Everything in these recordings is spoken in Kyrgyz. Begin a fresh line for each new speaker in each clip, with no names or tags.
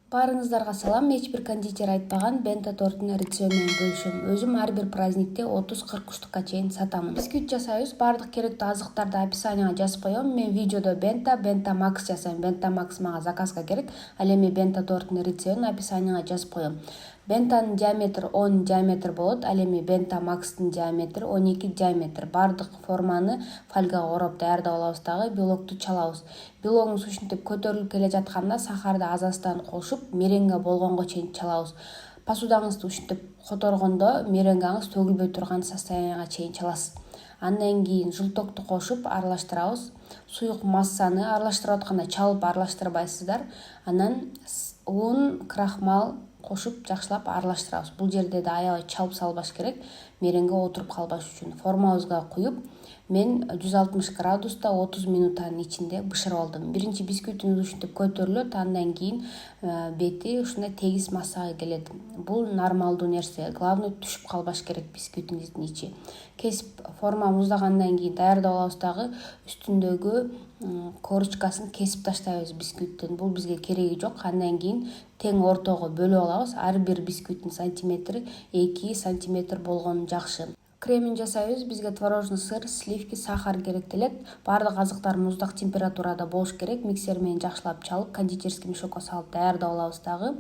Баарыңыздарга салам. Эч бир кондитер айтпаган бента тортун рецепти менен бөлүшөм. Өзүм ар бир праздникте 30-40 куштукка чейин сатамын. Бисквит жасайбыз. Баардык керектүү азыктарды описанияга жазып коем. Мен видеодо бента макс жасайм. Бента макс мага заказга керек. Ал эми бента тортунун рецептин описанияга жазып коем. Бентанын диаметри 10 диаметр болот. Ал эми бента макстын диаметри 12 диаметр. Баардык форманы фольгага ороп даярдап алабыз дагы. Белокту чалабыз. Белогубуз ушинтип көтөрүлүп келе жатканда сахарды аз-аздан кошуп, меренге болгонго чейин чалабыз. Посудаңызды ушинтип которгондо меренгаңыз төгүлбөй турган состоянияга чейин чаласыз. Андан кийин жылтокту кошуп аралаштырабыз. Суюк массаны аралаштырып атканда чалып аралаштырбайсыздар. Анан ун, крахмал кошуп жакшылап аралаштырабыз. Бул жерде да аябай чалып салбаш керек, меренге отуруп калбаш үчүн. Формабызга куюп, мен 160 градуста 30 минуттан ичинде бышырып алдым. Биринчи бисквитибиз ушинтип көтөрүлөт, андан кийин бети ушундай тегиз массага келет. Бул нормалдуу нерсе. Главное түшүп калбаш керек бисквитиңиздин ичи. Кесип форма муздагандан кийин даярдап алабыз дагы. Үстүндөгү корочкасын кесип таштайбыз бисквиттин. Бул бизге кереги жок. Андан кийин тең ортого бөлүп алабыз. Ар бир бисквиттин сантиметри 2 сантиметр болгону жакшы. Кремин жасайбыз. Бизге творожный сыр, сливки, сахар керектелет. Баардык азыктар муздак температурада болуш керек. Миксер менен жакшылап чалып, кондитерский мешокко салып даярдап алабыз дагы.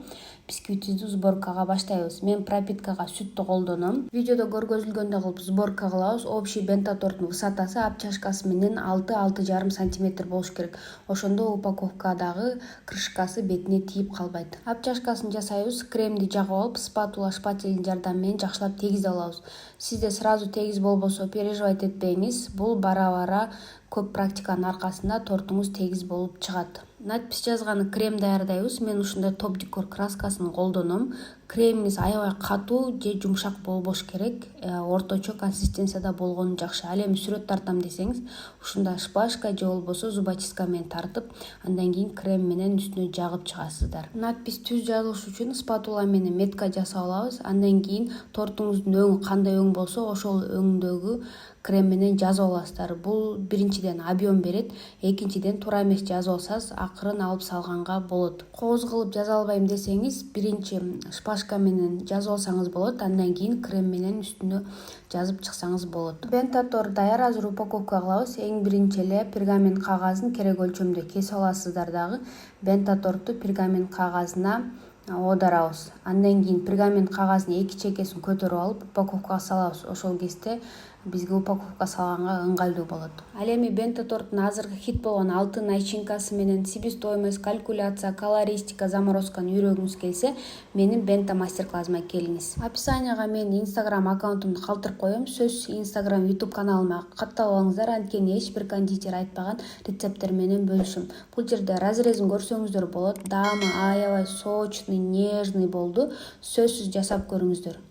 Бисквитибизди сборкага баштайбыз. Мен пропиткага сүттү колдоном. Видеодо көргөзүлгөндөй кылып сборка кылабыз. Общий бента торттун высотасы обчашкасы менен 6-6,5 сантиметр болуш керек. Ошондо упаковкадагы крышкасы бетине тийип калбайт. Обчашкасын жасайбыз. Кремди жагып алып, спатула, шпателдин жардамы менен жакшылап тегиздеп алабыз. Сизде сразу тегиз болбосо переживать этпеңиз. Бул бара-бара көп практиканын аркасында тортуңуз тегиз болуп чыгат. Надпись жазганы крем даярдайбыз. Мен ушундай топ декор краскасын колдоном. Кремибиз аябай катуу же жумшак болбош керек. Орточо консистенцияда болгону жакшы. Ал эми сүрөт тартам десеңиз, ушундай шпажка же болбосо зубочистка менен тартып, андан кийин крем менен үстүнө жагып чыгасыздар. Надпись түз жазылыш үчүн спатула менен метка жасап алабыз. Андан кийин тортуңуздун өңү кандай өң болсо, ошол өңдөгү крем менен жазып аласыздар. Бул биринчиден объем берет, экинчиден туура эмес жазып алсаңыз акырын алып салганга болот. Кооз кылып жаза албайм десеңиз, биринчи шпажка менен жазып алсаңыз болот, андан кийин крем менен үстүнө жазып чыксаңыз болот. Бента торт даяр, азыр упаковка кылабыз. Эң биринчи эле пергамент кагазын керек өлчөмдө кесип аласыздар дагы. Бента торту пергамент кагазына оодарабыз. Андан кийин пергамент кагазынын эки чекесин көтөрүп алып упаковкага салабыз. Ошол кезде бизге упаковка салганга ыңгайлуу болот. Ал эми бента торттун азыркы хит болгон алтын начинкасы менен себестоимость, калькуляция, колористика, заморозканы үйрөнгүңүз келсе, менин бента мастер-классыма келиңиз. Описанияга менин Instagram аккаунтумду калтырып коем. Сөзсүз Instagram, YouTube каналыма каттап алыңыздар, анткени эч бир кондитер айтпаган рецепттер менен бөлүшөм. Бул жерде разрезин көрсөңүздөр болот. Даамы аябай сочный, нежный болду. Сөзсүз жасап көрүңүздөр.